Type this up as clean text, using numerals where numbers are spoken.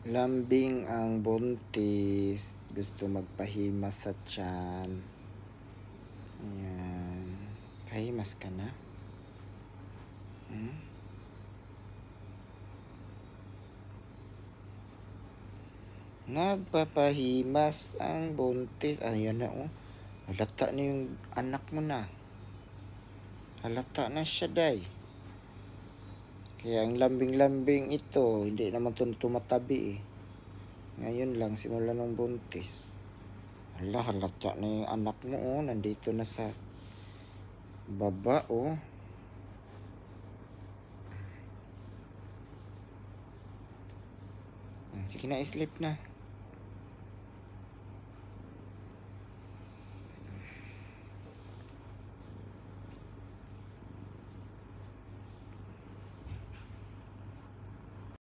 Lambing ang buntis. Gusto magpahimas sa tiyan. Ayan. Pahimas ka na? Nagpapahimas ang buntis. Ayan na oh. Halata na yung anak mo na. Halata na siya, day. Kaya ang lambing-lambing ito, hindi naman tumatabi eh. Ngayon lang, simula ng buntis. Halata na yung anak mo oh. Nandito na sa baba oh. Sige na, sleep na.